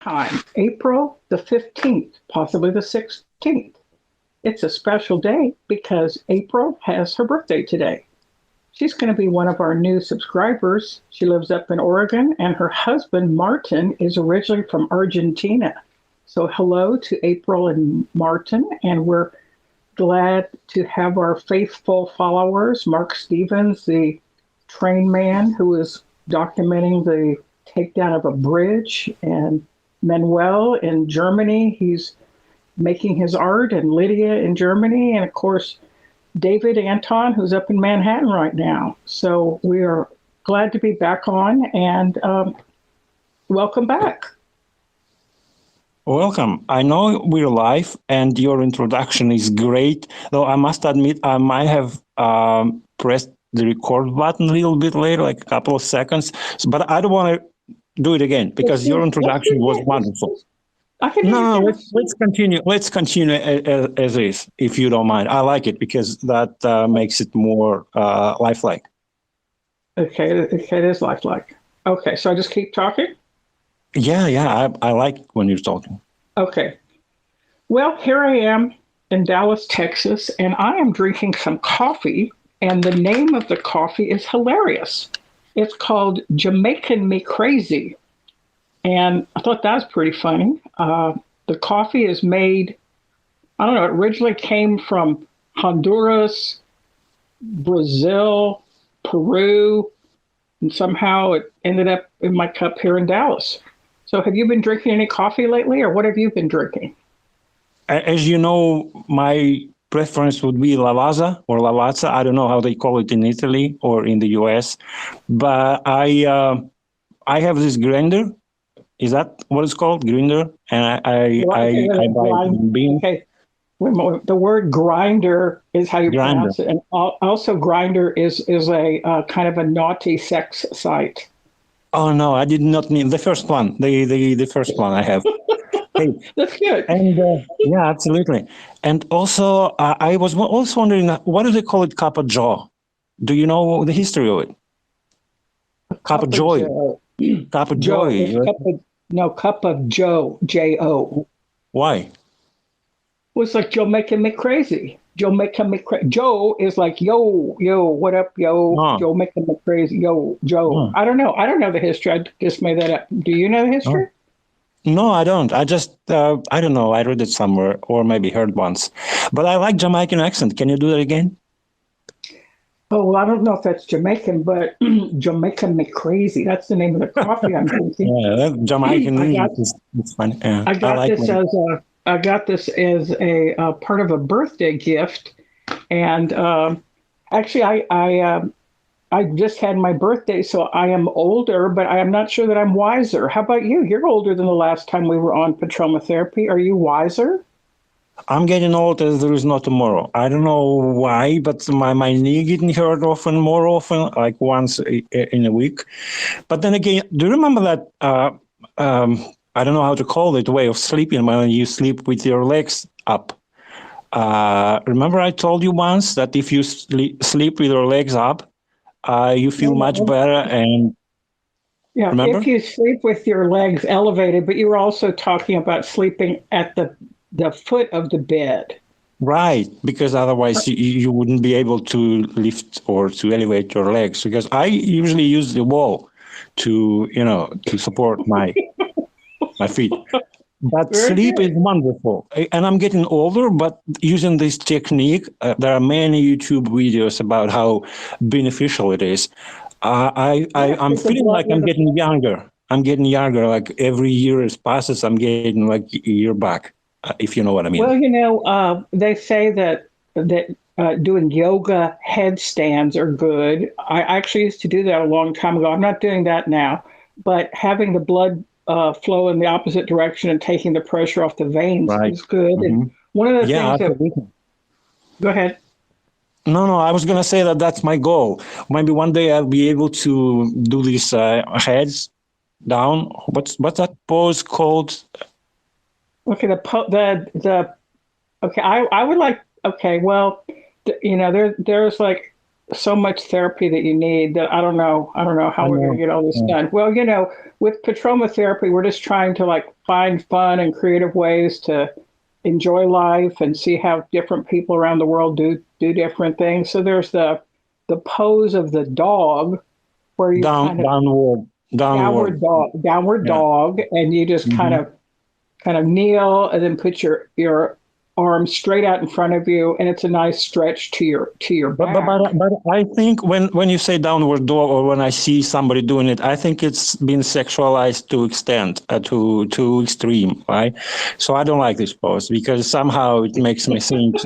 time, April the 15th, possibly the 16th. It's a special day because April has her birthday today. She's going to be one of our new subscribers. She lives up in Oregon, and her husband, Martin, is originally from Argentina. So, hello to April and Martin, and we're glad to have our faithful followers, Mark Stevens, the train man who is documenting the takedown of a bridge, and Manuel in Germany. He's making his art, and Lydia in Germany, and of course, David Anton, who's up in Manhattan right now. So we are glad to be back on, and welcome back. Welcome. I know we're live and your introduction is great, though I must admit I might have pressed the record button a little bit later, like a couple of seconds, but I don't want to do it again because your introduction was wonderful. No, let's continue. Let's continue as is, if you don't mind. I like it because that makes it more lifelike. Okay, it is lifelike. Okay, so I just keep talking? Yeah, I like when you're talking. Okay. Well, here I am in Dallas, Texas, and I am drinking some coffee, and the name of the coffee is hilarious. It's called Jamaican Me Crazy. And I thought that was pretty funny. The coffee is made, I don't know, it originally came from Honduras, Brazil, Peru, and somehow it ended up in my cup here in Dallas. So have you been drinking any coffee lately, or what have you been drinking? As you know, my preference would be Lavazza or Lavazza. I don't know how they call it in Italy or in the US, but I have this grinder. Is that what it's called, grinder? And I buy beans. Okay. The word grinder is how you pronounce it, and also grinder is a kind of a naughty sex site. Oh no, I did not need the first one. The first one I have. Hey. That's good. And yeah, absolutely. And also, I was also wondering, what do they call it, cup of joe? Do you know the history of it? Cup of joy. Cup of joy. Cup of Joe, J-O. Why? Was like Joe making me crazy. Joe making me crazy. Joe is like, yo, what up, yo? Oh. Joe making me crazy. Yo, Joe. Oh. I don't know. I don't know the history. I just made that up. Do you know the history? Oh. No, I don't. I just, I don't know. I read it somewhere or maybe heard once. But I like Jamaican accent. Can you do that again? Oh, well, I don't know if that's Jamaican, but Jamaican Me Crazy. That's the name of the coffee I'm drinking. Yeah, that Jamaican is funny. Yeah, I got this as a part of a birthday gift, and actually, I just had my birthday, so I am older, but I am not sure that I'm wiser. How about you? You're older than the last time we were on Petroma Therapy. Are you wiser? I'm getting old as there is no tomorrow. I don't know why, but my knee getting hurt more often, like once in a week. But then again, do you remember that, I don't know how to call it, way of sleeping when you sleep with your legs up? Remember I told you once that if you sleep with your legs up, you feel much better. And yeah, remember? If you sleep with your legs elevated, but you were also talking about sleeping at the foot of the bed. Right, because otherwise you wouldn't be able to lift or to elevate your legs. Because I usually use the wall to support my feet. But sleep is wonderful. And I'm getting older, but using this technique, there are many YouTube videos about how beneficial it is. I'm feeling like I'm getting younger. I'm getting younger. Like every year as passes, I'm getting like a year back, if you know what I mean. Well, they say that doing yoga headstands are good. I actually used to do that a long time ago. I'm not doing that now, but having the blood flow in the opposite direction and taking the pressure off the veins is good. Mm-hmm. And one of the things that... Go ahead. No, I was going to say that's my goal. Maybe one day I'll be able to do these heads down. What's that pose called? Okay, okay, I would like, okay, well, there's like so much therapy that you need that I don't know how I we're going to know. get all this Yeah. done. Well, with Petroma therapy, we're just trying to like find fun and creative ways to enjoy life and see how different people around the world do different things. So there's the pose of the dog where you Down, kind of downward. downward Yeah. dog, and you just kind Hmm. of kneel and then put your arms straight out in front of you, and it's a nice stretch to your back. But I think when you say downward dog, or when I see somebody doing it, I think it's been sexualized to extent, to extreme, right? So I don't like this pose because somehow it makes me think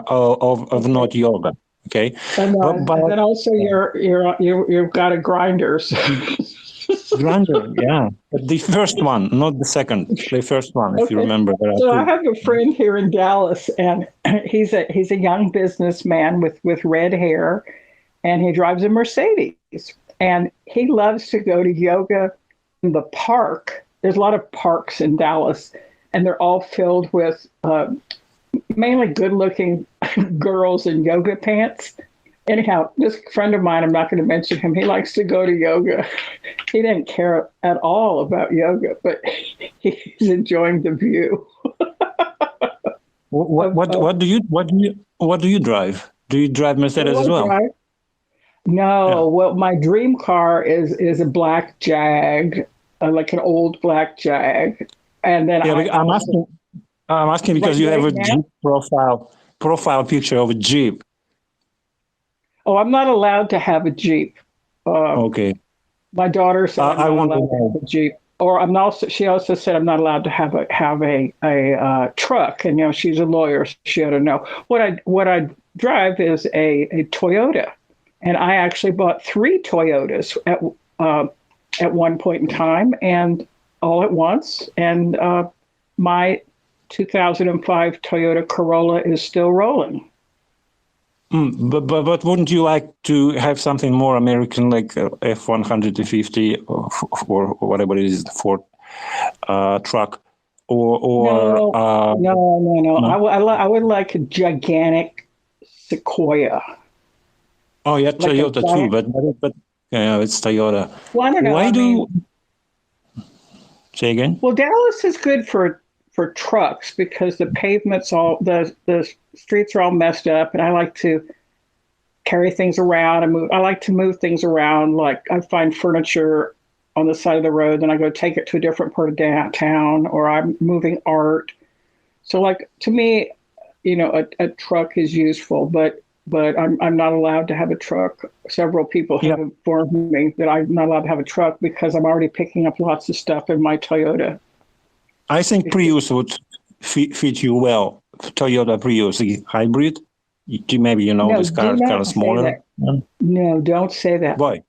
of Okay. not yoga. Okay, but And then also you've got a grinders. grinder, yeah. But the first one, not the second. The first one, if you Okay. remember, there are So I two. have a friend here in Dallas, and he's a young businessman with red hair, and he drives a Mercedes, and he loves to go to yoga in the park. There's a lot of parks in Dallas, and they're all filled with mainly good-looking girls in yoga pants. Anyhow, this friend of mine, I'm not going to mention him, he likes to go to yoga. He didn't care at all about yoga, but he's enjoying the view of What do you drive? Do you drive Mercedes as what well? drive. Yeah. No, well, my dream car is a black Jag, like an old black Jag, and then Yeah, I I'm also asking. I'm asking because you have right a now. Jeep profile picture of a Jeep. Oh, I'm not allowed to have a Jeep. Uh, Okay. my daughter said I'm I not want to allowed to know. have a Jeep, or I'm also. She also said I'm not allowed to have a truck, and she's a lawyer, so she ought to know what I drive is a Toyota, and I actually bought three Toyotas uh, at one point in time, and all at once, and my 2005 Toyota Corolla is still rolling. But wouldn't you like to have something more American, like F-150 or whatever it is, the Ford truck, or No, no. no? I would like a gigantic Sequoia, Oh yeah, like a Toyota too, giant. but yeah, it's Toyota. Well, I don't know. Why I do mean, say again? well, Dallas is good for trucks because the pavements all the streets are all messed up, and I like to carry things around and move. I like to move things around. Like I find furniture on the side of the road, then I go take it to a different part of downtown, or I'm moving art. So, like to me, a truck is useful, but I'm not allowed to have a truck. Several people Yeah, have informed me that I'm not allowed to have a truck because I'm already picking up lots of stuff in my Toyota. I think Prius would fit you well. Toyota Prius, the hybrid. Maybe you know No, this car do is kind not of say smaller. that. No, don't say that. Why?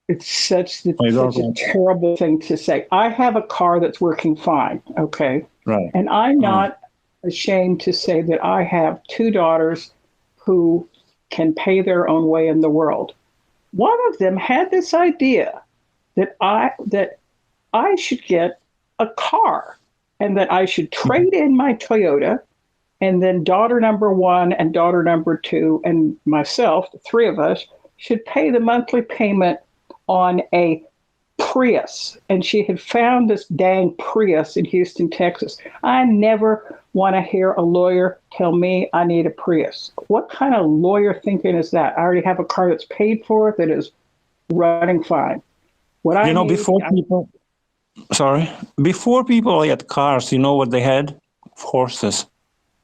It's I don't such a know. terrible thing to say. I have a car that's working fine, okay? Right. And I'm Mm. not ashamed to say that I have two daughters who can pay their own way in the world. One of them had this idea that I should get a car and that I should trade in my Toyota, and then daughter number one and daughter number two and myself, the three of us, should pay the monthly payment on a Prius. And she had found this dang Prius in Houston, Texas. I never want to hear a lawyer tell me I need a Prius. What kind of lawyer thinking is that? I already have a car that's paid for that is running fine. What I You know, need, before people had cars, you know what they had? Horses.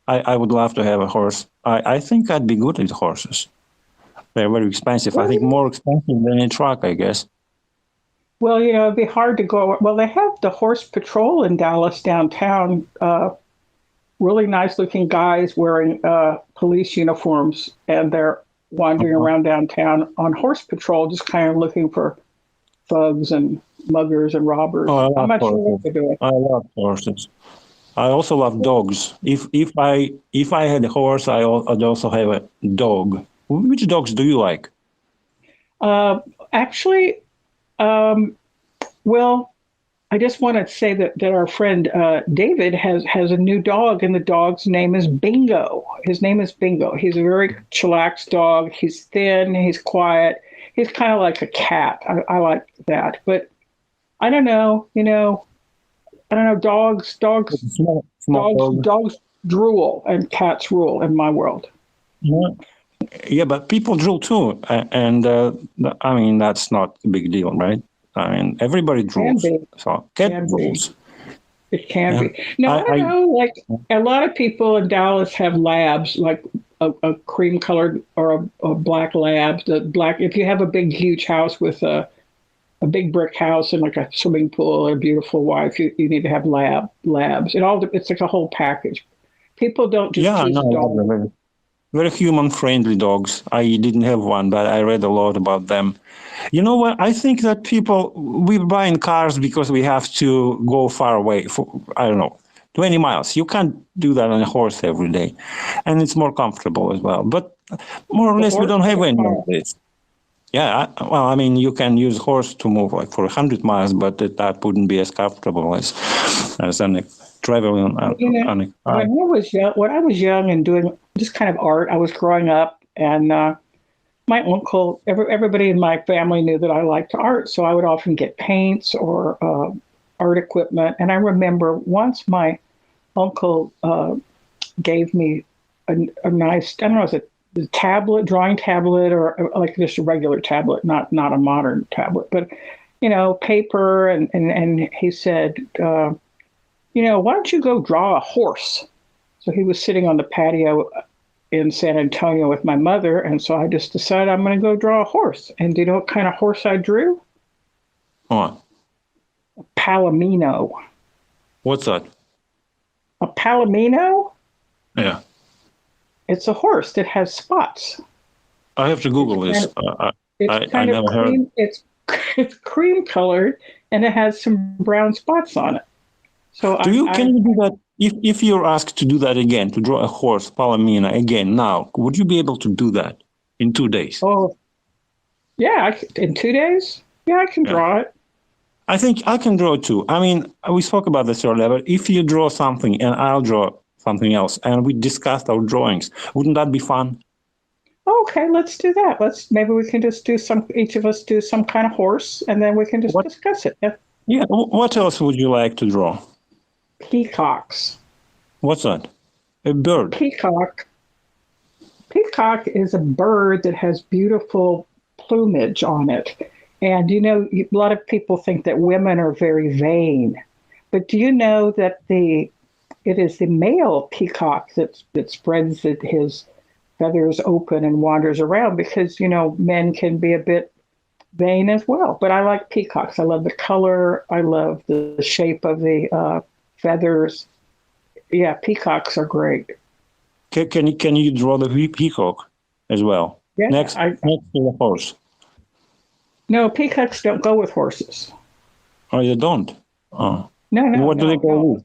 I would love to have a horse. I think I'd be good with horses. They're very expensive. I think well, more expensive than a truck, I guess. well, it'd be hard to go. Well, they have the horse patrol in Dallas downtown. Really nice looking guys wearing police uniforms, and they're wandering Uh-huh. around downtown on horse patrol, just kind of looking for thugs and muggers and Oh, robbers. I I'm love not sure what horses. they're doing. I love horses. I also love dogs. If I had a horse, I'd also have a dog. Which dogs do you like? Uh, Actually, um, well, I just want to say that our friend David has a new dog, and the dog's name is Bingo. His name is Bingo. He's a very chillax dog. He's thin. He's quiet. He's kind of like a cat. I like that. But I don't know. I don't know. Small dog. Dogs drool, and cats rule in my world. Yeah. Yeah, but people drool too, and I mean that's not a big deal, right? I mean everybody Can drools, be. so cat Can be. drools. It can Yeah, be. No, I don't I know. Like a lot of people in Dallas have labs, like a cream colored or a black lab. The black, if you have a big, huge house with a big brick house and like a swimming pool and a beautiful wife, you need to have labs. It's like a whole package. People don't just yeah, choose no, a dog. very human friendly dogs. I didn't have one, but I read a lot about them. You know what? I think that people we buy in cars because we have to go far away for I don't know 20 miles. You can't do that on a horse every day, and it's more comfortable as well. But more or The less, we horse don't or have the any car. of this. Yeah, well, I mean, you can use horse to move like for 100 miles, but that wouldn't be as comfortable as traveling You know, on a car. when I was young and doing just kind of art, I was growing up, and my uncle, everybody in my family knew that I liked art, so I would often get paints or art equipment. And I remember once my uncle gave me a nice, I don't know, is it a tablet, drawing tablet, or like just a regular tablet, not a modern tablet, but paper, and he said, why don't you go draw a horse? So he was sitting on the patio in San Antonio with my mother, and so I just decided I'm going to go draw a horse. And do you know what kind of horse I drew? Oh, Palomino. what's that? A palomino? Yeah, It's a horse that has spots. I have to It's Google kind this. of, it's I kind of never heard. cream. It's cream colored, and it has some brown spots on it. So Can you do that if you're asked to do that again, to draw a horse, Palomina, again now? Would you be able to do that in 2 days? oh yeah, in 2 days, yeah, I can Yeah. draw it. I think I can draw too. I mean, we spoke about this earlier, but if you draw something and I'll draw something else and we discussed our drawings, wouldn't that be fun? Okay, let's do that. Maybe we can just do each of us do some kind of horse, and then we can just What? discuss it. Yeah. Yeah. What else would you like to draw? Peacocks. What's that? A bird. Peacock. Peacock is a bird that has beautiful plumage on it. And a lot of people think that women are very vain. But do you know that it is the male peacock that spreads his feathers open and wanders around because, men can be a bit vain as well. But I like peacocks. I love the color. I love the shape of the feathers. Yeah, peacocks are great. Can you draw the peacock as well? Yeah, Next to the horse. no, peacocks don't go with horses. Oh, you don't. Oh. No, no, What do they no, go no. with?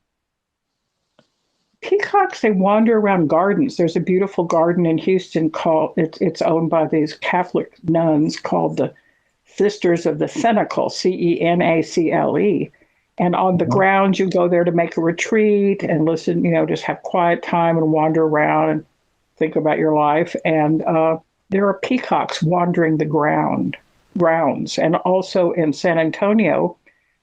Peacocks, they wander around gardens. There's a beautiful garden in Houston called it's owned by these Catholic nuns called the Sisters of the Cenacle, Cenacle. And on the grounds, you go there to make a retreat and listen, just have quiet time and wander around and think about your life. And there are peacocks wandering the grounds. And also in San Antonio,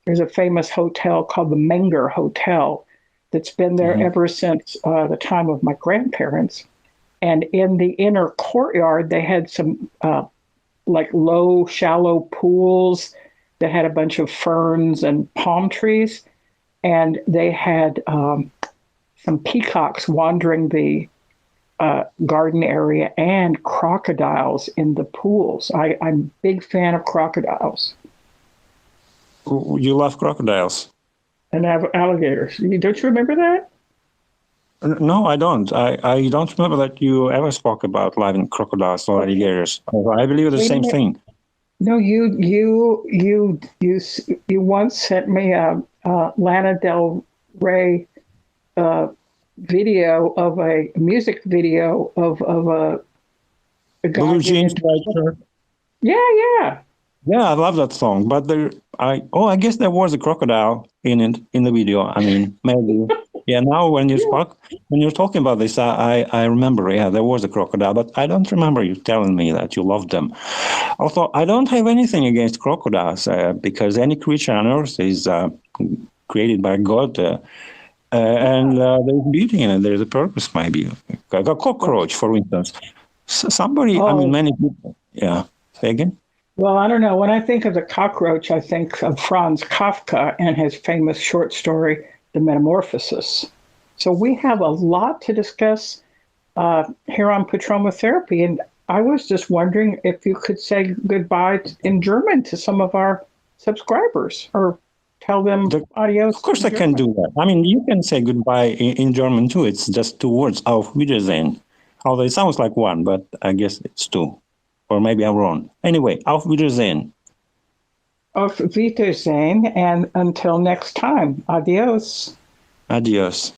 there's a famous hotel called the Menger Hotel that's been there Mhm. ever since the time of my grandparents. And in the inner courtyard, they had some like low, shallow pools that had a bunch of ferns and palm trees. And they had some peacocks wandering the garden area and crocodiles in the pools. I'm a big fan of crocodiles You love crocodiles? and alligators. Don't you remember that? No, I don't. I don't remember that you ever spoke about loving crocodiles or Okay. alligators. I believe the Wait a same minute. thing. No, you once sent me a Lana Del Rey video of a music video of a guy Blue getting jeans, into. white shirt. Yeah, yeah. Yeah, I love that song. But I guess there was a crocodile in it in the video. I mean, maybe. Yeah. Now when you're talking about this, I remember. Yeah, there was a crocodile, but I don't remember you telling me that you loved them. Also, I don't have anything against crocodiles because any creature on earth is created by God. And there's beauty in it. There's a purpose, maybe. A Well, cockroach, for instance. Somebody, I mean, oh, many people. Yeah. Say again? well, I don't know. When I think of the cockroach, I think of Franz Kafka and his famous short story, The Metamorphosis. So we have a lot to discuss here on Patroma Therapy, and I was just wondering if you could say goodbye in German to some of our subscribers, or tell them Of adios course, in I can German. do that. I mean, you can say goodbye in German too. It's just two words, Auf Wiedersehen. Although it sounds like one, but I guess it's two. Or maybe I'm wrong. Anyway, Auf Wiedersehen. Auf Wiedersehen, and until next time, adios. Adios.